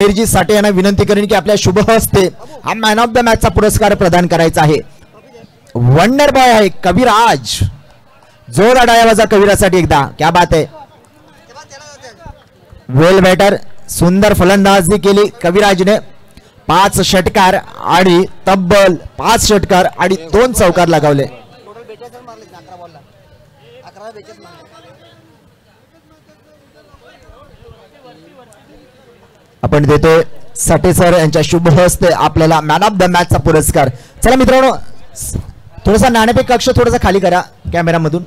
गिरजी साठे यांना विनंती करेन की आपल्या शुभ हस्ते हा मॅन ऑफ द मॅचचा पुरस्कार प्रदान करायचा आहे. वंडर बॉय आहे कविराज. जोरदार टाळ्या वाजवा कविराजसाठी एकदा. क्या बात आहे. वेल बॅटर. सुंदर फलंदाजी केली कविराजने. 5 षटकार आणि तब्बल 5 षटकार आणि 2 चौकार लगावले. आपण देतोय साठे सर यांच्या शुभ हस्ते आपल्याला मॅन ऑफ द मॅचचा पुरस्कार. चला मित्रांनो थोडासा नाणेफेक कक्ष थोडासा खाली करा कॅमेरामधून.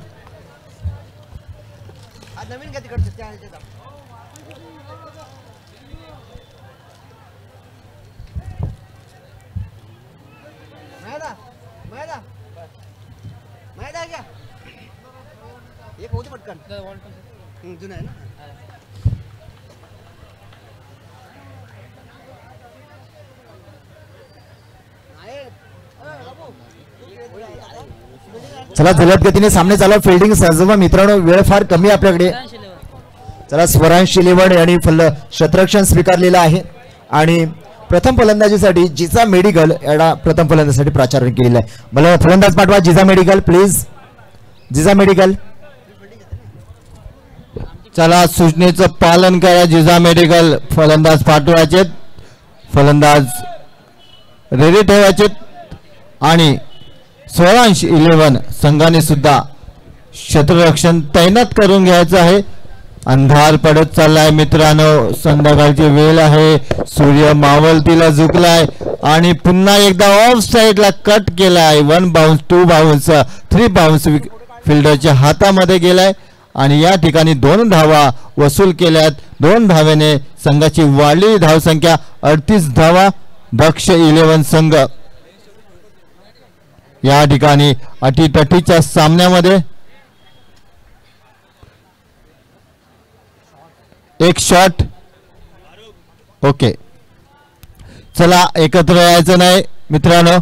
चला जलद गतीने सामने चालू. फिल्डिंग सजवा मित्रांनो. वेळ फार कमी आपल्याकडे. चला स्वरांश शिलेवड यांनी क्षेत्ररक्षण स्वीकारलेलं आहे आणि प्रथम फलंदाजीसाठी जिजा मेडिकल याला प्रथम फलंदाजीसाठी प्राचारण केलेलं आहे. मला फलंदाज पाठवा जिजा मेडिकल प्लीज. Jija medical. चला सूचनेचं पालन करा. जिजा मेडिकल फलंदाज पाठवायचे. फलंदाज रेडी ठेवायचे आणि स्वरांश 11 संघाने सुद्धा क्षेत्ररक्षण तैनात करून घ्यायचं आहे. अंधार पडत चाललाय मित्रांनो. संध्याकाळची वेळ आहे. सूर्य मावळतीला झुकलाय आणि पुन्हा एकदा ऑफ साइडला कट केलाय. 1 बाउन्स 2 बाउन्स 3 बाउन्स फिल्डरच्या हातामध्ये गेलाय आणि या ठिकाणी 2 धावा वसूल केल्यात. 2 धावेने संघाची वाढलेली धावसंख्या 38 धावा. दक्ष 11 संघ या ठिकाणी अटीतटीच्या सामन्यामध्ये एक शॉट. ओके चला एकत्र यायचं नाही मित्रांनो.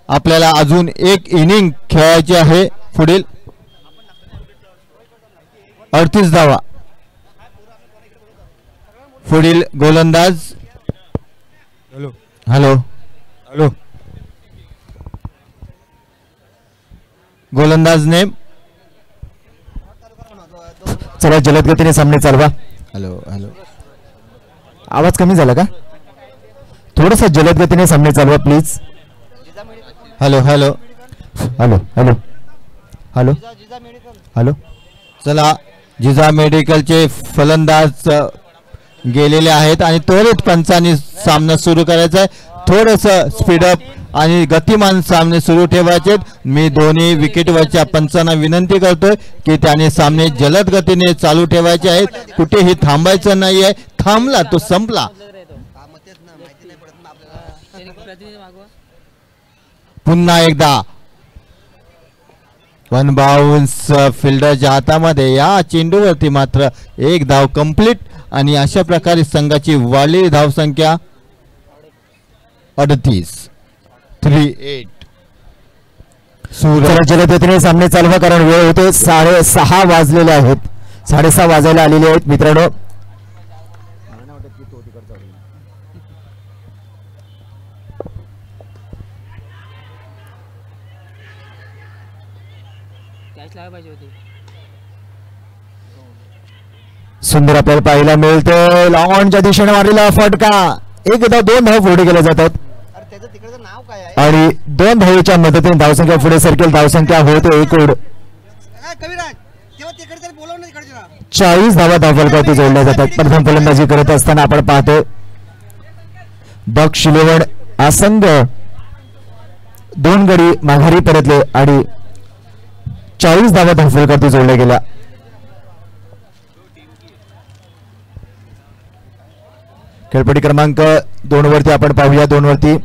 आपल्याला अजून एक इनिंग खेळायची आहे. पुढील 38 धावा. पुढील गोलंदाज. Hello hello hello. गोलंदाज नेम. चला जलद गतीने सामने चालवा. Hello hello. आवाज कमी झाला का. थोडस जलद गतीने सामने चालवा please. Hello hello hello hello hello hello. चला जिजा मेडिकलचे फलंदाज गेलेले आहेत आणि त्वरित पंचांनी सामना सुरू करायचा आहे. थोडस स्पीडअप आणि गतिमान सामने सुरू ठेवायचे. मी दोन्ही विकेटवरच्या पंचांना विनंती करतोय की त्याने सामने जलद गतीने चालू ठेवायचे आहेत. कुठेही थांबायचं नाहीये. थांबला तो संपला. पुन्हा एकदा 1 बाउन्स फिल्डरच्या हातामध्ये. या चेंडूवरती मात्र 1 धाव कंप्लीट आणि अशा प्रकारे संघाची वाढलेली धावसंख्या 38. 3-8. जलद गतीने सामने चालवा कारण वेळ होते. 6:30 वाजलेले आहेत. 6:30 वाजायला आलेले आहेत मित्रांनो. सुंदर आपल्याला पाहायला मिळतं. लॉनच्या दिशेने मारलेला फटका. 1-2 धाव पुढे केल्या जातात आणि 2 धावेच्या मदतीने धावसंख्या पुढे सरकेल. धावसंख्या होते एकूण 40 धावा धावफलकावरती जोडल्या जातात. प्रथम फलंदाजी करत असताना आपण पाहतो दक्ष 11 हा संघ 2 गडी माघारी परतले आणि 40 धावा धावफलकावरती जोडल्या गेल्या. खेळपट्टी क्रमांक 2 वरती आपण पाहूया. 2 वरती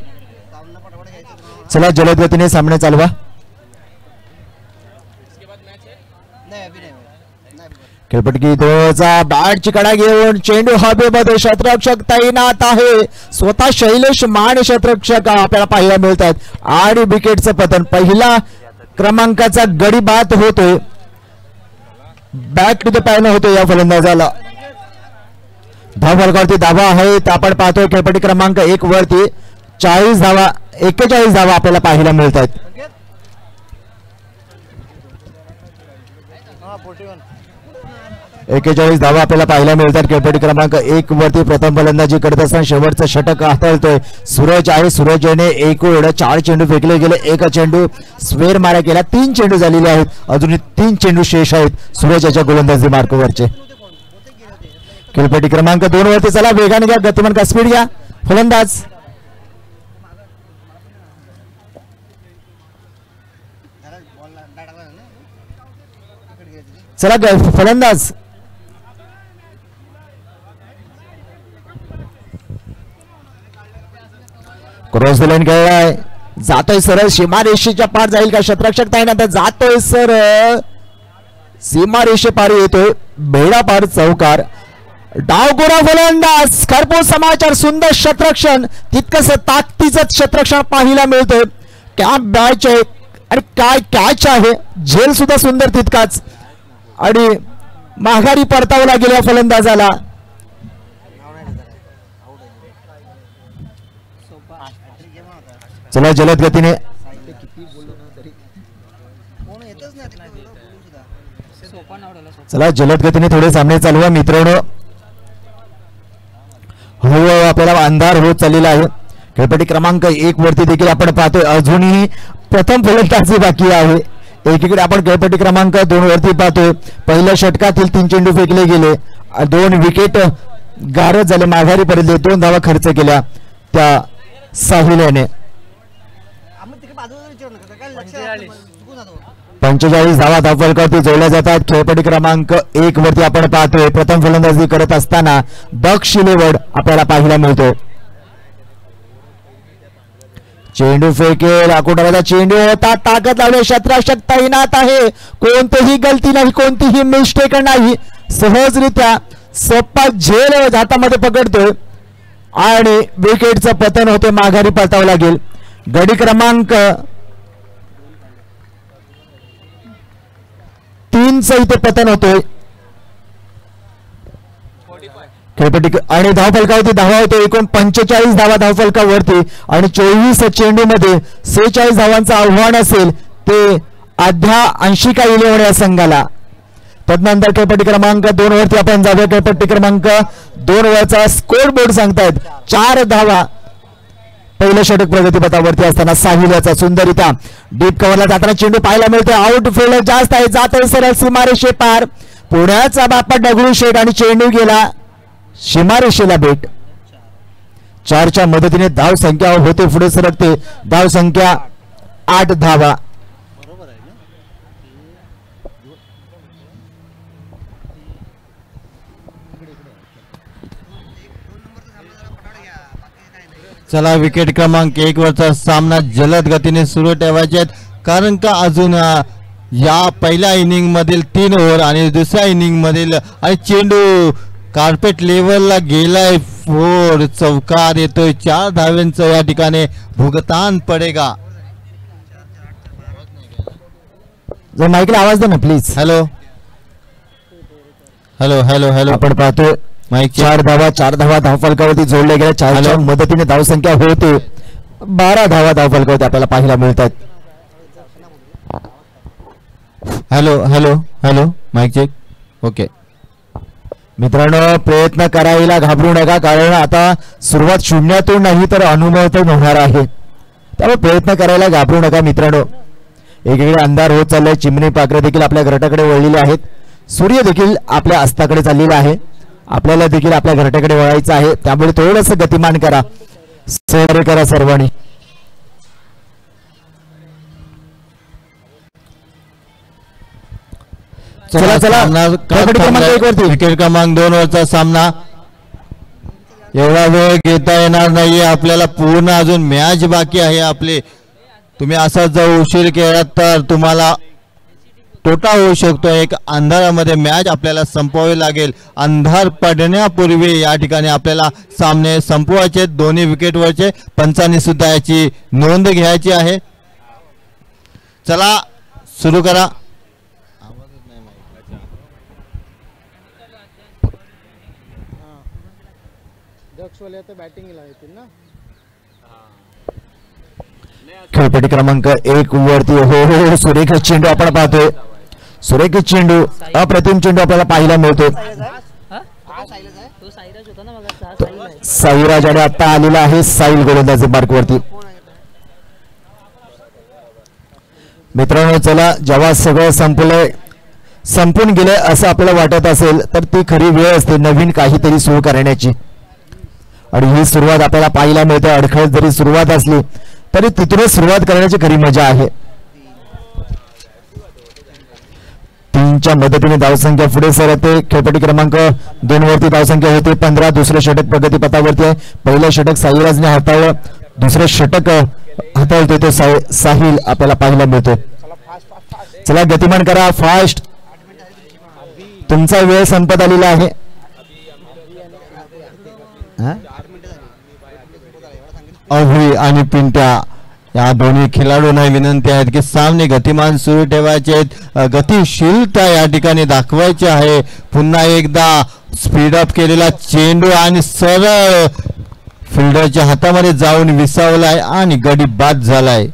चला जलद गतीने सामने चालवा. खेळपट्टी 2चा बॅटची कडा घेऊन चेंडू हवेमध्ये. क्षेत्ररक्षक तैनात आहे. स्वतः शैलेश मान क्षेत्ररक्षक आपल्याला पाहायला मिळतात आणि विकेटचं पतन. पहिला क्रमांकाचा गडी बाद होतोय. बॅक टू द पॅन होतो या फलंदाजाला. धाव फलकावरती धावा आहेत. आपण पाहतोय खेळपट्टी क्रमांक 1 वरती 41 धावा आपल्याला पाहायला मिळत आहेत. 41 धावा आपल्याला पाहायला मिळतात. खेळपट्टी क्रमांक 1 वरती प्रथम फलंदाजी करत असताना शेवटचं षटक हाताळतोय सूरज आहे. सूरजने एकूण 4 चेंडू फेकले गेले, 1 चेंडू स्क्वेअर मारा केला, 3 चेंडू झालेले आहेत. अजूनही 3 चेंडू शेष आहेत सूरज याच्या गोलंदाजी मार्कवरचे. खेळपट्टी क्रमांक 2 वरती चला वेगाने घ्या, गतिमान का स्पीड घ्या. फलंदाज चला फलंदाज क्रॉस द लाईन खेळलाय, जातोय सरळ सीमारेषेच्या पार जाईल का क्षेत्ररक्षक ताईनंतर जातोय सरळ सीमारेषे पार येतोय बेडा पार चौकार. डावगुरा फलंदाज खरपूस समाचार, सुंदर क्षेत्ररक्षण, तितकंच ताकदीचं क्षेत्ररक्षण पाहायला मिळतोय. क्या बॅच आहे आणि काय कॅच आहे, झेल सुद्धा सुंदर तितकाच आणि माघारी परतावला गेल्या फलंदाजाला. चला जलद गतीने थोडे सामने चालू आहे मित्रांनो. हळूहळू आपल्याला अंधार होत चाललेला आहे. खेळपट्टी क्रमांक 1 वरती देखील आपण पाहतोय अजूनही प्रथम फलंदाजी बाकी आहे. एकीकडे आपण खेळपट्टी क्रमांक 2 वरती पाहतोय पहिल्या षटकातील 3 चेंडू फेकले गेले, 2 विकेट गारद झाले, माघारी परतले, 2 धावा खर्च केल्या त्या साहिल्याने. 45 धावा धावफलकावरती जोडल्या जातात. खेळपट्टी क्रमांक 1 वरती आपण पाहतोय प्रथम फलंदाजी करत असताना दक्ष शिलेवड आपल्याला पाहायला मिळतो. चेंडू फेकेल, आकुटाला चेंडू होता, ताकद लावले, क्षेत्ररक्षक तैनात आहे, कोणतीही गलती नाही, कोणतीही मिस्टेक नाही, सहजरित्या सोपा झेल हातामध्ये पकडतोय आणि विकेटचं पतन होते, माघारी परतावं लागेल. गडी क्रमांक 3चं इथे पतन होतोय. खेळपट्टी आणि धावफलकावरती धावा होतो एकूण 45 धावा धावफलकावरती आणि 24 चेंडू मध्ये 46 धावांचं आव्हान असेल ते अध्या 80 का इलेव्हन या संघाला. तदनंतर खेळपट्टी क्रमांक 2 वरती आपण जाऊया. खेळपट्टी क्रमांक 2 वरचा स्कोर बोर्ड सांगतायत 4 धावा पहिलं षटक प्रगतीपथावरती असताना साहिल्याचा सुंदरिता डीप कव्हरला जाताना चेंडू पाहायला मिळतो. आउटफिल्डर जास्त आहे, जात आहे सरळ सीमारेषे पार, पुण्याचा बाप्पा दगडू शेठ आणि चेंडू गेला सीमारेषेला भेट. 4च्या मदतीने धाव संख्या होते पुढे सरकते, धाव संख्या 8 धावा. चला विकेट क्रमांक 1 वरचा सामना जलद गतीने सुरू ठेवायचे आहेत, कारण का अजून या पहिल्या इनिंग मधील 3 ओव्हर आणि दुसऱ्या इनिंग मधील आणि चेंडू कार्पेट लेवलला गेलाय, 4 चौकार येतोय, 4 धाव्यांचं या ठिकाणी भुगतान पडेगा. जर माईकला आवाज दे ना please. Hello hello hello hello आपण पाहतोय माईक 4 धावा धावफलकावरती जोडल्या गेल्या. 4च्या मदतीने धावसंख्या होते 12 धावा धावफलकावरती आपल्याला पाहायला मिळतात. Hello hello hello mike check. Okay मित्रांनो, प्रयत्न करायला घाबरू नका, कारण आता सुरुवात शून्यातून नाही तर अनुभवातून होणार आहे, त्यामुळे प्रयत्न करायला घाबरू नका मित्रांनो. एकीकडे अंधार होत चाललाय, चिमणी पाखरं देखील आपल्या घरट्याकडे वळलेले आहेत, सूर्य देखील आपल्या अस्ताकडे चाललेला आहे, आपल्याला देखील आपल्या घरट्याकडे वळायचं आहे, त्यामुळे थोडंसं गतिमान करा, सहकार्य करा सर्वांनी. चला चला विकेट क्रमांक 2 वरचा सामना. एवढा वेळ घेता येणार नाहीये आपल्याला, पूर्ण अजून मॅच बाकी आहे आपले. तुम्ही असाच जर उशीर केला तर तुम्हाला तोटा होऊ शकतो. एक अंधारामध्ये मॅच आपल्याला संपवावी लागेल. अंधार पडण्यापूर्वी या ठिकाणी आपल्याला सामने संपवायचे, दोन्ही विकेटवरचे. पंचांनी सुद्धा याची नोंद घ्यायची आहे. चला सुरू करा. वाले आता बॅटिंगला येतील ना. खेळपट्टी क्रमांक 1 वरती हो सुरेख चेंडू आपण पाहतोय. सुरेख चेंडू, अप्रतिम चेंडू आपल्याला पाहायला मिळतो. साईराज आणि आता आलेला आहे साईल गोलंदाजी मार्कवरती. मित्रांनो चला, जेव्हा सगळं संपून गेलं असं आपल्याला वाटत असेल तर ती खरी वेळ असते नवीन काहीतरी सुरू करण्याची. आणि ही सुरुवात आपल्याला पाहायला मिळते. अडखळत जरी सुरुवात असली तरी तिथूनच सुरुवात करण्याची खरी मजा आहे. 3च्या मदतीने धावसंख्या पुढे सरकते. खेळपट्टी क्रमांक 2 वरती धावसंख्या होते 15. दुसरं षटक प्रगतीपथावरती आहे. पहिलं षटक साईराजने हाताळलं, दुसरं षटक हाताळतोय तो साहिल आपल्याला पाहायला मिळतोय. चला गतिमान करा, फास्ट. तुमचा वेळ संपत आलेला आहे. अभि आणि पिंट्या या दोन्ही खेळाडूंना विनंती आहेत की सामने गतिमान सुरू ठेवायचे आहेत. गतिशीलता या ठिकाणी दाखवायची आहे. पुन्हा एकदा स्पीडअप केलेला चेंडू आणि सरळ फिल्डरच्या हातामध्ये जाऊन विसावलाय आणि गडी बाद झालाय.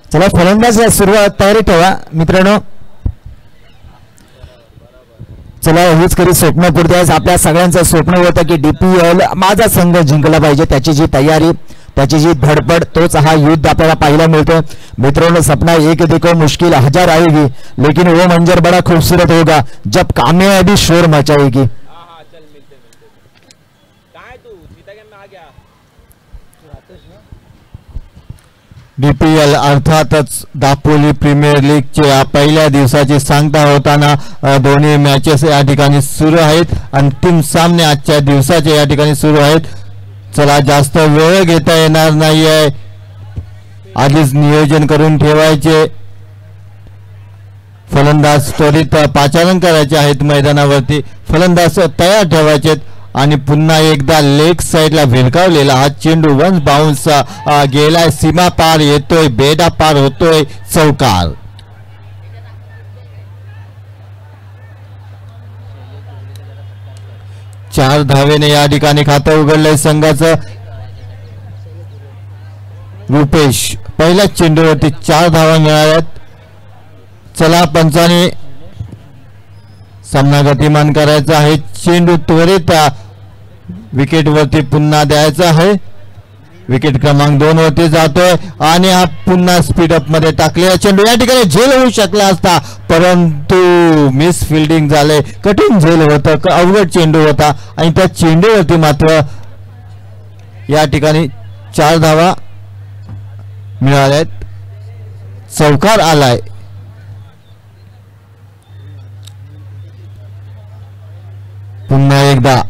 चला फलंदाज सुरुवात तयारी ठेवा मित्रांनो. चला हेच करी स्वप्न पुरते आहे. आपल्या सगळ्यांचं स्वप्न होतं की DPL माझा संघ जिंकला पाहिजे. त्याची जी तयारी, त्याची जी धडपड, तोच हा युद्ध आपल्याला पाहायला मिळतो. मित्रों सपना एक देखो मुश्किल हजार आएगी लेकिन वो मंजर बड़ा खूबसूरत होगा जब कामयाबी शोर मचाएगी. DPL अर्थातच दापोली प्रीमियर लीगच्या पहिल्या दिवसाची सांगता होताना दोन्ही मॅचेस या ठिकाणी सुरू आहेत. अंतिम सामने आजच्या दिवसाचे या ठिकाणी सुरू आहेत. चला जास्त वेळ घेता येणार नाहीये, आधीच नियोजन करून ठेवायचे. फलंदाज त्वरित पाचारण करायचे आहेत मैदानावरती. फलंदाज तयार ठेवायचे आणि पुन्हा एकदा लेग साइडला भिरकावलेला हा चेंडू वन्स बाउन्स गेलाय, सीमा पार येतोय, बेडा पार होतोय, चौकार. चार धावेने या ठिकाणी खातं उघडलंय संघाचं. रुपेश पहिल्या चेंडूवरती 4 धावा मिळाल्यात. चला पंचाने सामना गतिमान करायचा आहे. चेंडू त्वरित विकेट वरती पुन्हा द्यायचा आहे. विकेट क्रमांक 2 वरती जातोय आणि हा पुन्हा स्पीडअप मध्ये टाकलेला चेंडू या ठिकाणी झेल होऊ शकला असता, परंतु मिस फिल्डिंग झाले. कठीण झेल होतं, अवघड चेंडू होता आणि त्या चेंडूवरती मात्र या ठिकाणी 4 धावा मिळाल्यात. चौकार आलाय. पुन्हा एकदा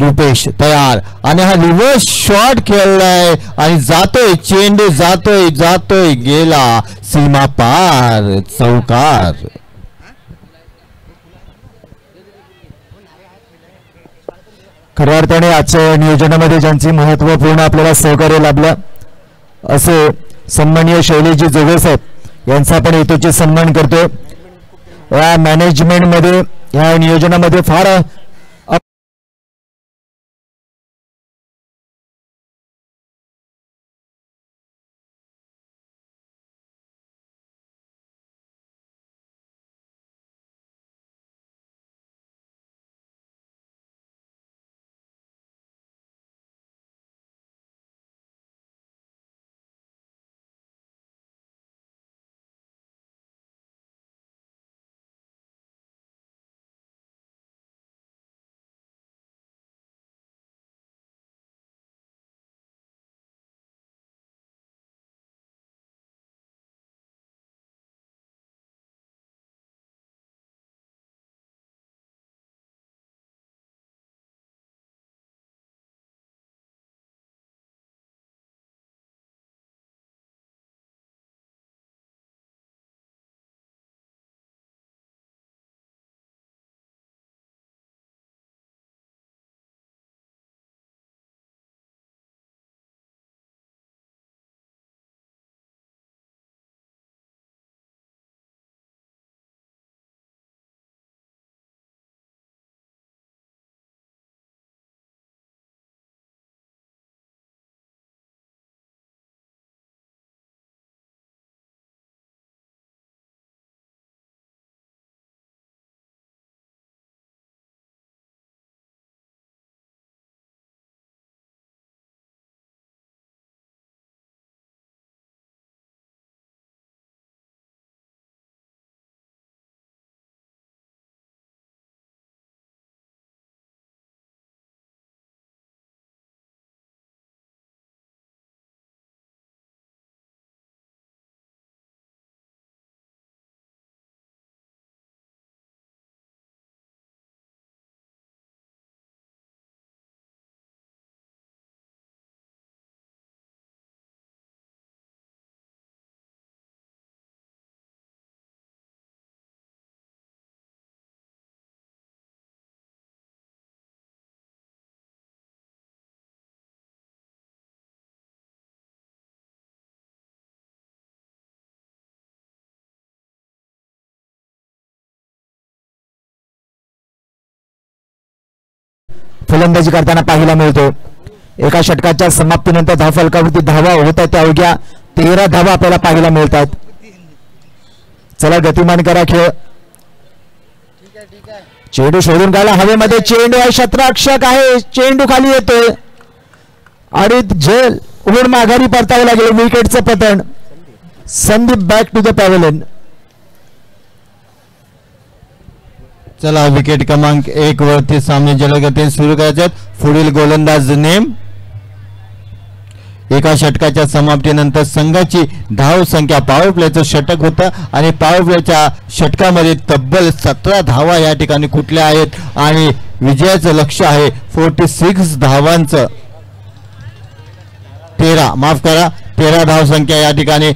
रुपेश तयार आणि हा रिव्हर्स शॉट खेळलाय आणि जातोय चेंडू, जातोय गेला सीमा पार, चौकार. खऱ्या अर्थाने आजच्या नियोजनामध्ये ज्यांची महत्वपूर्ण आपल्याला सहकार्य लाभलं असे सन्माननीय शैलेजी जोगे साहेब यांचा आपण हेतूचे सन्मान करतो. या मॅनेजमेंटमध्ये, या नियोजनामध्ये फार फलंदाजी करताना पाहायला मिळतो. एका षटकाच्या समाप्तीनंतर धावफलकावरती धावा होत आहेत त्या अवघ्या 13 धावा आपल्याला पाहायला मिळतात. चला गतिमान करा खेळ. चेंडू शोधून काढला हवेमध्ये. चेंडू आहे, क्षेत्ररक्षक आहे, चेंडू खाली येतोय आणि झेल उडून माघारी परतावं लागेल. विकेटचं पतन. Sandeep back to the pavilion. चला विकेट क्रमांक 1 वरती सामने जलदगतीने सुरू करायचे. पुढील गोलंदाज नेम. एका षटकाच्या समाप्तीनंतर संघाची धाव संख्या पॉवर प्लेचं षटक होतं आणि पॉवर प्लेच्या षटकामध्ये तब्बल 17 धावा या ठिकाणी कुठल्या आहेत आणि विजयाचं लक्ष्य आहे 46 धावांचं. 13 धावसंख्या या ठिकाणी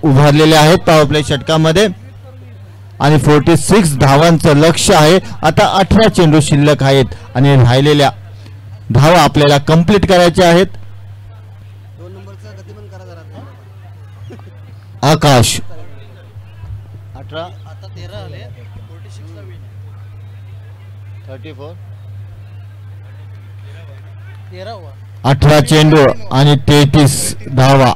उभारलेल्या आहेत पॉवर प्ले षटकामध्ये आणि 46 धावांचं लक्ष्य आहे. आता 18 चेंडू शिल्लक आहेत आणि राहिलेल्या धावा आपल्याला कंप्लीट करायच्या आहेत. आकाश 18 आता 13 आले 46 ला विन 34 13 हुआ 18 चेंडू आणि 33 धावा.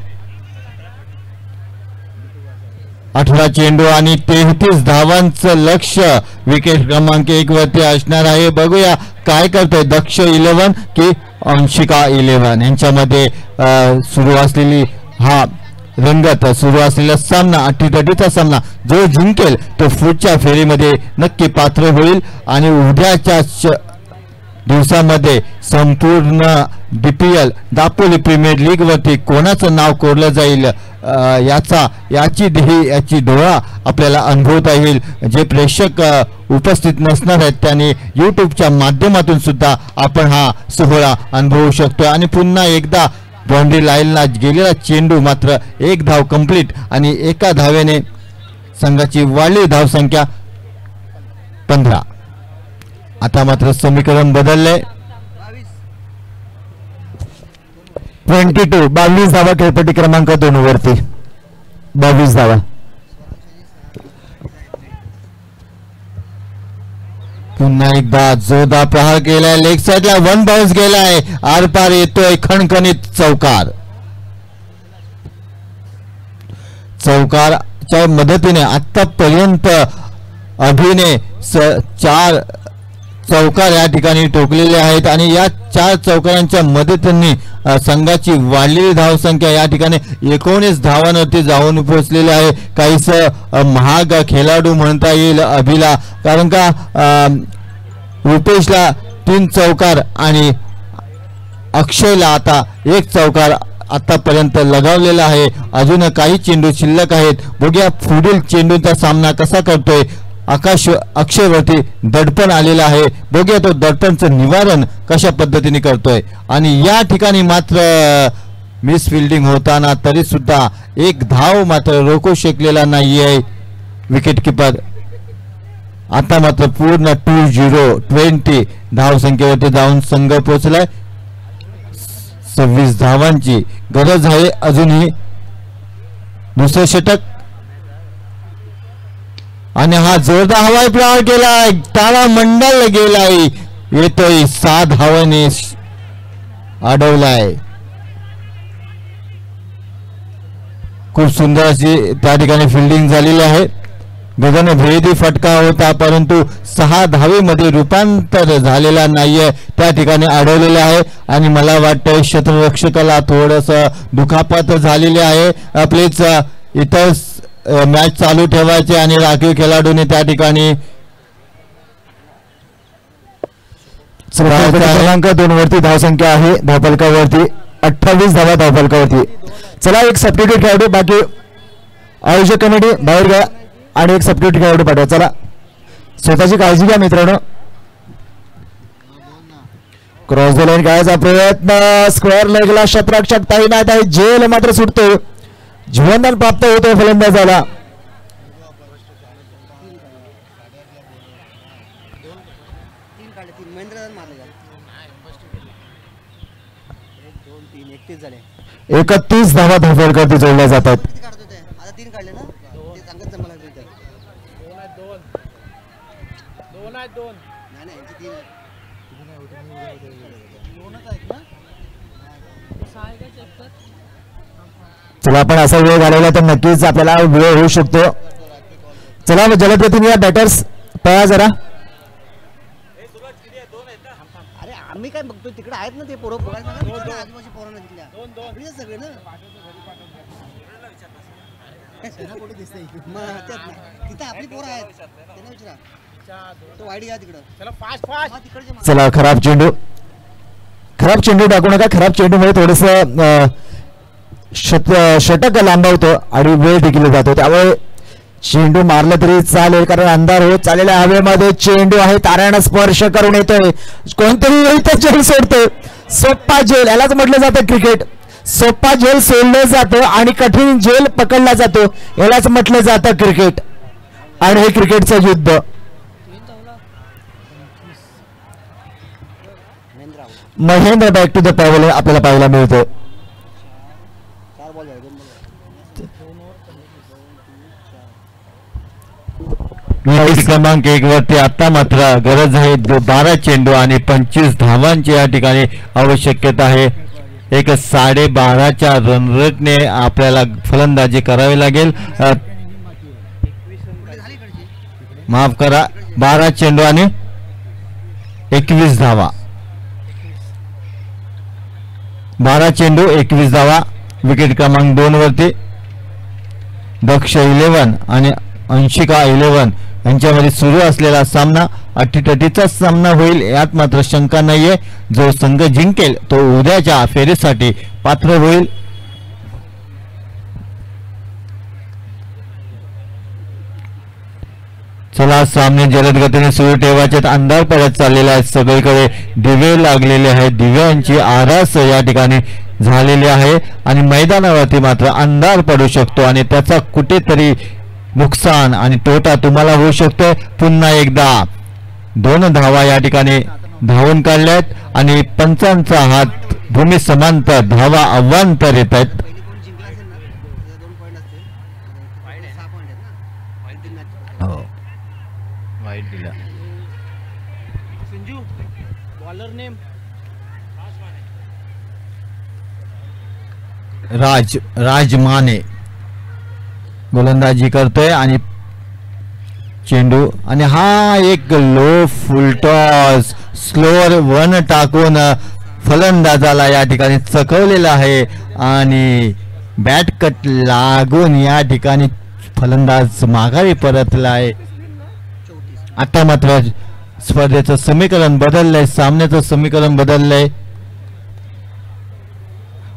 18 चेंडू आणि 33 धावांचं लक्ष्य विकेट क्रमांक 1 वरती असणार आहे. बघूया काय करतोय दक्ष 11 की अंशिका 11 यांच्यामध्ये सुरू असलेली हा रंगत सुरू असलेला सामना 80-30चा सामना. जो जिंकेल तो पुढच्या फेरीमध्ये नक्की पात्र होईल आणि उद्याच्या दिवसामध्ये संपूर्ण DPL दापोली प्रीमियर लीग वरती कोणाचं नाव कोरलं जाईल याची डोळा आपल्याला अनुभवता येईल. जे प्रेक्षक उपस्थित नसणार आहेत त्यांनी यूट्यूबच्या माध्यमातून सुद्धा आपण हा सोहळा अनुभवू शकतो. आणि पुन्हा एकदा बाउंड्री लाईनला गेलेला चेंडू मात्र 1 धाव कंप्लीट आणि एका धावेने संघाची वाढली धावसंख्या 15. आता मात्र समीकरण बदलले. 22 धावा खेळपट्टी क्रमांक 2 वरती. 22 धावा. पुन्हा एकदा जोरदार प्रहार केलाय. लेग साइडला 1 बाउन्स गेलाय. आरपार येतोय खणखणीत चौकार. चौकारच्या मदतीने आतापर्यंत अभिने 4 चौकार या ठिकाणी ठोकलेले आहेत आणि या 4 चौकारांच्या मदतीने संघाची वाढलेली धावसंख्या या ठिकाणी 19 धावांवरती जाऊन पोहोचलेली आहे. काहीस महाग खेळाडू म्हणता येईल अभिला, कारण का रुपेशला 3 चौकार आणि अक्षयला आता 1 चौकार आतापर्यंत लगावलेला आहे. अजून काही चेंडू शिल्लक आहेत. बघूया पुढील चेंडूचा सामना कसा करतोय. अक्षयवरती दडपण आलेलं आहे. बघूया तो दडपणचं निवारण कशा पद्धतीने करतोय. आणि या ठिकाणी मात्र मिस फिल्डिंग होताना तरी सुद्धा 1 धाव मात्र रोखू शकलेला नाहीये विकेट किपर. आता मात्र पूर्ण 20 धावसंख्येवरती जाऊन संघ पोहोचलाय. 26 धावांची गरज आहे अजूनही. दुसरं षटक आणि हा जोरदार हवाई प्रहार केलाय. तारा मंडल गेलाय. येतोय 7 धावांनी अडवलाय. खूप सुंदर अशी त्या ठिकाणी फिल्डिंग झालेली आहे. गगनभेदी फटका होता परंतु 6 धावेमध्ये रूपांतर झालेला नाहीये. त्या ठिकाणी अडवलेले आहे आणि मला वाटतं क्षेत्ररक्षकाला थोडस दुखापत झालेली आहे. आपलेच इतर मॅच चालू ठेवायचे आणि राखीव खेळाडूने त्या ठिकाणी क्रमांक 2 वरती धावसंख्या आहे धावफलकावरती 28 धावा धावफलकावरती. चला एक सबस्टिट्यूट खेळाडू बाकी आयोजक कमिटी बाहेर घ्या आणि एक सबस्टिट्यूट खेळाडू पाठवा. चला स्वतःची काळजी घ्या मित्रांनो. क्रॉस द लाईन खेळायचा प्रयत्न. स्क्वेअर लेगला क्षेत्ररक्षक तैनात आहे. झेल मात्र सुटतो. जीवनदान प्राप्त होतो फलंदाजाला. झाले 31 धावा धावफलकावरती जोडल्या जातात. आता 3 काढले ना ते सांगत जमला लागते. 2 आहेत 2 नाही यांची 3 आहे. चला आपण असा वेळ घालवला तर नक्कीच आपल्याला वेळ होऊ शकतो. चला जलदगतीने या बॅटर्स पळा जरा. अरे आम्ही काय बघतो तिकडे आहेत ना ते पोरं बघायला आजूबाजू पोरांना तिथल्या आपली सगळे ना कुठे दिसतंय तिथं आपली पोरं आहेत त्यांना विचारा तो वाईडी घ्या तिकडं. चला फास्ट फास्ट तिकडे. चला खराब चेंडू टाकू नका. खराब चेंडूमुळे थोडस षटक लांबवतो आणि वेळ देखील जातो. त्यामुळे चेंडू मारला तरी चालेल कारण अंधार होत चाललेल्या हवेमध्ये चेंडू आहे ताऱ्यानं स्पर्श करून येतोय. कोणतरी झेल सोडतोय. सोप्पा झेल यालाच म्हटलं जातं क्रिकेट. सोप्पा झेल सोडलं जातं आणि कठीण झेल पकडला जातो यालाच म्हटलं जातं क्रिकेट. आणि हे क्रिकेटचं युद्ध. Mahendra back to the pavilion आपल्याला पाहायला मिळतोय. क्रमांक 1 वरती आता मात्र गरज आहे 12 चेंडू आणि 25 धावांची या ठिकाणी आवश्यकता आहे. एक 12.5च्या रन रेटने आपल्याला फलंदाजी करावी लागेल. माफ करा 12 चेंडू आणि 21 धावा. 12 चेंडू 21 धावा. विकेट क्रमांक 2 वरती दक्ष 11 आणि अंशिका 11 यांच्यामध्ये सुरू असलेला सामना अटीतटीचा सामना होईल यात मात्र शंका नाहीये. जो संघ जिंकेल तो उद्याच्या फेरीसाठी पात्र होईल. चला सामने जलद गतीने सुरू ठेवायचे. अंधार पडत चाललेला आहे. सगळीकडे दिवे लागलेले आहेत. दिव्यांची आरास या ठिकाणी झालेली आहे आणि मैदानावरती मात्र अंधार पडू शकतो आणि त्याचा कुठेतरी नुकसान आणि तोटा तुम्हाला होऊ शकतो. पुन्हा एकदा 2 धावा या ठिकाणी धावून काढल्यात आणि पंचांचा हात भूमी समांतर धावा अव्वांतर येत आहेत. राज माने गोलंदाजी करतोय आणि चेंडू आणि हा एक लो फुलटॉस स्लोअर 1 टाकून फलंदाजाला या ठिकाणी चकवलेला आहे आणि बॅट कट लागून या ठिकाणी फलंदाज माघारी परतला आहे. आता मात्र स्पर्धेचं समीकरण बदललंय. सामन्याचं समीकरण बदललंय.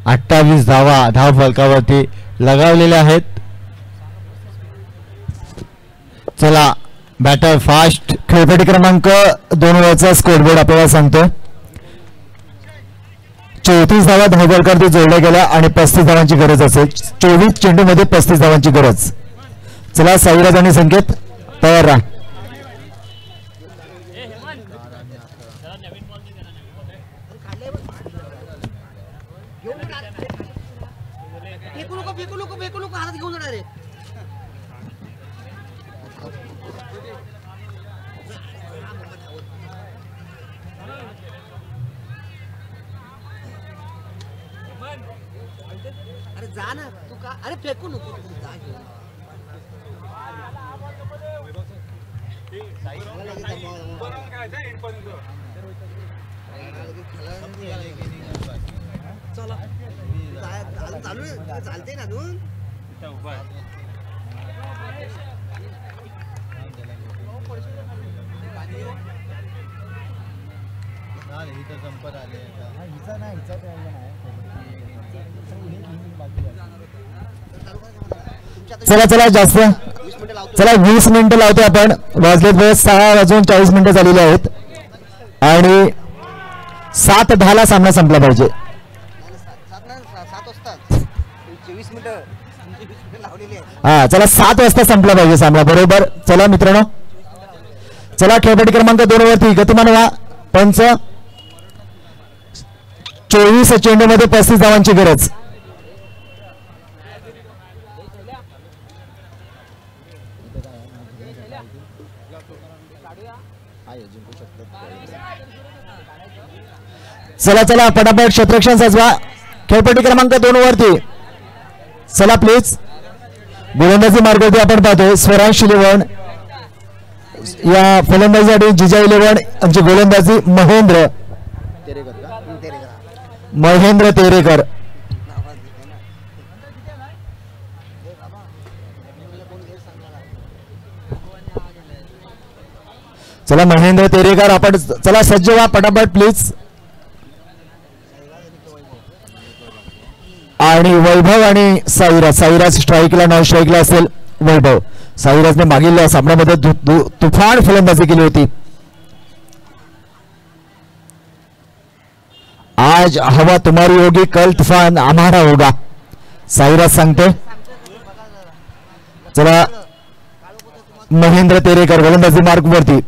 28 धावा धाव फलकावरती लगावलेल्या आहेत. चला बॅटर फास्ट. खेळपट्टी क्रमांक 2 वरचा स्कोरबोर्ड आपल्याला सांगतो 34 धावा धाव फलकावरती जोडल्या गेल्या आणि 35 धावांची गरज असेल. 24 चेंडू मध्ये 35 धावांची गरज. चला साईराज आणि संकेत तयार राहा. फेकू नको हातात घेऊन जाणार रे. अरे जा ना तू का. अरे फेकू नको जा घेऊन. चला चालू चालते ना अजून. चला चला जास्त चला 20 मिनिटं लावतो आपण. वाजलेत वेळ 6:40 झालेले आहेत आणि 7:10 सामना संपला पाहिजे. 20 हा चला 7 वाजता संपला पाहिजे सामना बरोबर. चला मित्रांनो चला खेळपट्टी क्रमांक 2 वरती गतिमान व्हा. पंच 24 चेंडू मध्ये 35 धावांची गरज. चला चला पटापट क्षेत्ररक्षण सजवा. खेळपट्टी क्रमांक 2 वरती चला प्लीज. गोलंदाजी मार्गावरती आपण पाहतोय स्वरांश इलेव्हन या फलंदाजीसाठी जिजा इलेव्हन यांची गोलंदाजी महेंद्र तेरेकर. चला महेंद्र तेरेकर आपण चला सज्ज व्हा पटापट प्लीज. आणि वैभव आणि साईराज स्ट्राईकला नॉन स्ट्राईकला असेल. वैभव साईराजने मागील सामन्यामध्ये तुफान फलंदाजी केली होती. आज हवा तुम्हारी होगी कल तुफान हमारा होगा साईराज सांगते. चला महेंद्र तेरेकर गोलंदाजी मार्ग वरती.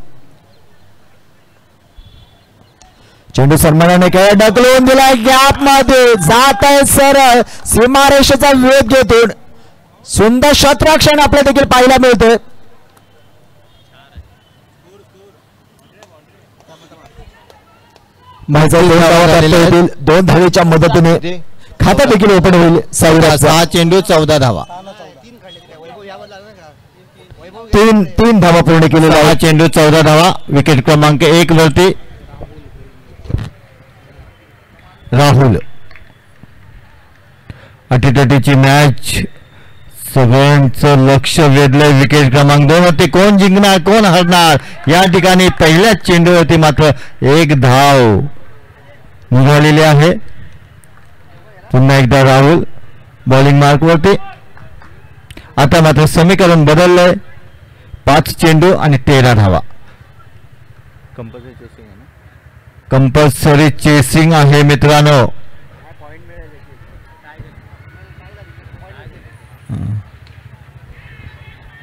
चेंडू सन्मानाने काय ढकलून दिलाय गॅप मध्ये जात आहे सरळ सीमारेषेचा वेध घेतून सुंदर क्षेत्ररक्षण आपल्याला देखील पाहायला मिळते. दोन धावेच्या मदतीने खाता देखील ओपन होईल. 6 चेंडू 14 धावा. 3 धावा पूर्ण केलेल्या. 6 चेंडू 14 धावा. विकेट क्रमांक 1 वरती राहुल. अटीतटीची मॅच सगळ्यांचं लक्ष वेधलंय. विकेट क्रमांक 2 वरती कोण जिंकणार कोण हरणार या ठिकाणी पहिल्याच चेंडूवरती मात्र 1 धाव निघालेली आहे. पुन्हा एकदा राहुल बॉलिंग मार्क वरती. आता मात्र समीकरण बदललंय. 5 चेंडू आणि 13 धावा. कंपल्सरी चेसिंग आहे मित्रांनो.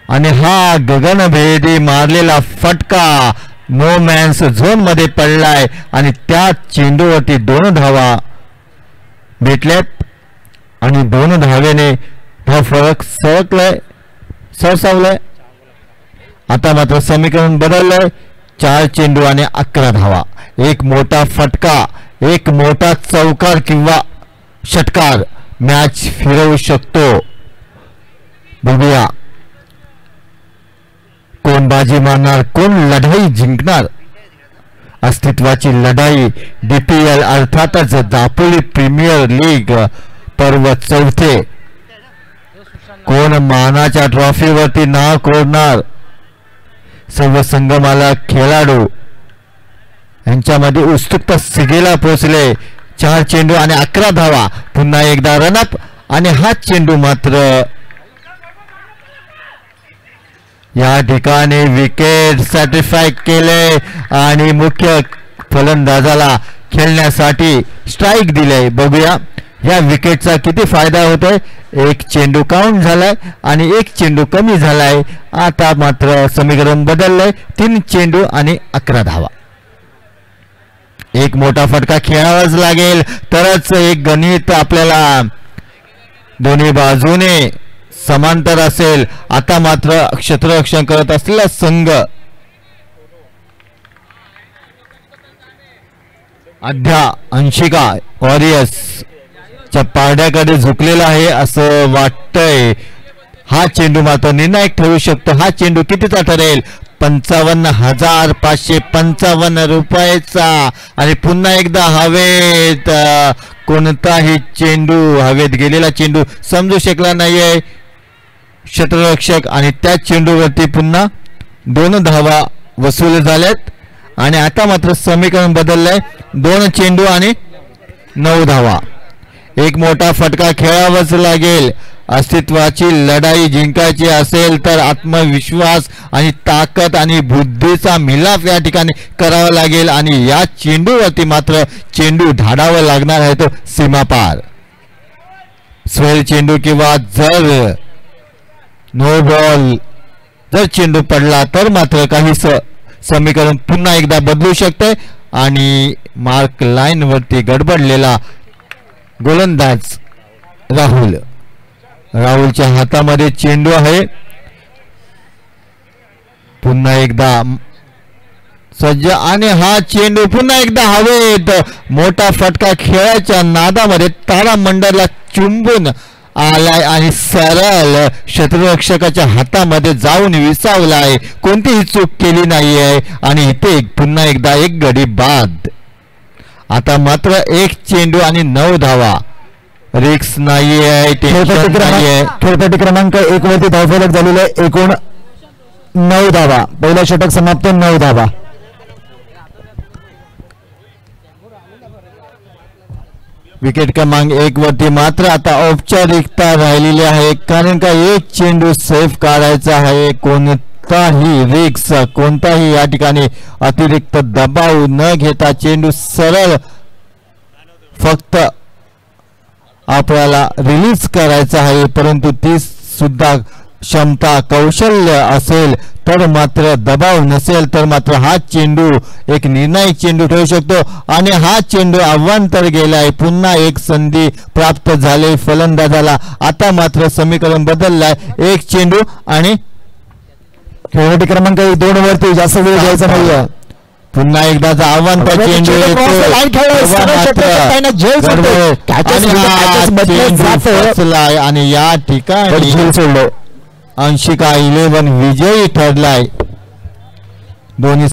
आणि हा गगनभेदी मारलेला फटका नो मॅन्स झोन मध्ये पडलाय आणि त्या चेंडूवरती 2 धावा भेटल्यात आणि 2 धावेने हा फरक सरसावलाय. आता मात्र समीकरण बदललंय. 4 चेंडू आणि 11 धावा. एक मोठा फटका एक मोठा चौकार किंवा षटकार मॅच फिरवू शकतो. बघूया कोण बाजी मारणार कोण लढाई जिंकणार. अस्तित्वाची लढाई DPL अर्थातच दापोली प्रीमियर लीग पर्व 4. कोण मानाच्या ट्रॉफीवरती नाव कोरणार. सर्व संगमाला खेळाडू यांच्यामध्ये उत्सुकता सिगेला पोहोचले. 4 चेंडू आणि 11 धावा. पुन्हा एकदा रनअप आणि हा चेंडू मात्र या ठिकाणी विकेट सर्टिफाय केले आणि मुख्य फलंदाजाला खेळण्यासाठी स्ट्राईक दिले. बघूया या विकेटचा किती फायदा होतोय. 1 चेंडू काउंट झालाय आणि 1 चेंडू कमी झालाय. आता मात्र समीकरण बदललंय. 3 चेंडू आणि 11 धावा. एक मोठा फटका खेळावाच लागेल तरच एक गणित आपल्याला दोन्ही बाजूने समांतर असेल. आता मात्र क्षेत्ररक्षण करत असलेला संघ अध्या अंशिका वॉरियर्स च्या पारड्याकडे झुकलेला आहे असं वाटतंय. हा चेंडू मात्र निर्णायक ठरू शकतो. हा चेंडू कितीचा ठरेल. 55,555 रुपयाचा. आणि पुन्हा एकदा हवेत कोणताही चेंडू हवेत गेलेला चेंडू समजू शकला नाहीये क्षेत्ररक्षक आणि त्या चेंडूवरती पुन्हा 2 धावा वसूल झाल्यात. आणि आता मात्र समीकरण बदललंय. 2 चेंडू आणि 9 धावा. एक मोठा फटका खेळावाच लागेल. अस्तित्वाची लढाई जिंकायची असेल तर आत्मविश्वास आणि ताकद आणि बुद्धीचा मिलाफ या ठिकाणी करावा लागेल. आणि या चेंडूवरती मात्र चेंडू धाडावा लागणार आहे तो सीमापार. स्वेल चेंडू किंवा जर नो बॉल जर चेंडू पडला तर मात्र काही समीकरण पुन्हा एकदा बदलू शकते. आणि मार्क लाईन वरती गडबडलेला गोलंदाज राहुलच्या हातामध्ये चेंडू आहे. पुन्हा एकदा सज्ज आणि हा चेंडू पुन्हा एकदा हवेत. मोठा फटका खेळाच्या नादामध्ये तारामंडळला चुंबून आलाय आणि सरळ क्षेत्ररक्षकाच्या हातामध्ये जाऊन विसावलाय. कोणतीही चूक केली नाहीये आणि इथे पुन्हा एकदा एक गडी बाद. आता मात्र एक चेंडू आणि 9 धावा. रिक्स नाहीये, टेन्शन नाहीये. खेळपट्टी क्रमांक 1 वरती धावफलक झालेला आहे. एकूण 9 धावा. पहिला षटक समाप्त, 9 धावा. विकेट क्रमांक 1 वरती मात्र आता औपचारिकता राहिलेली आहे, कारण का एक चेंडू सेफ काढायचा आहे. कोणताही रिक्स, कोणताही या ठिकाणी अतिरिक्त दबाव न घेता चेंडू सरळ फक्त आपल्याला रिलीज करायचा आहे. परंतु ती सुद्धा क्षमता, कौशल्य असेल तर मात्र, दबाव नसेल तर मात्र हा चेंडू एक निर्णायक चेंडू ठरू शकतो. आणि हा चेंडू अव्वांतर गेलाय. पुन्हा एक संधी प्राप्त झाली फलंदाजाला. आता मात्र समीकरण बदललाय. एक चेंडू आणि खेळपट्टी क्रमांक 2 वरती जास्त वेळ घ्यायचा नाहीये. पुन्हा एकदाचा अव्वांतर चेंडू येतो. आणि या ठिकाणी सोडलं. अंशिका 11 विजयी ठरलाय. दोन्ही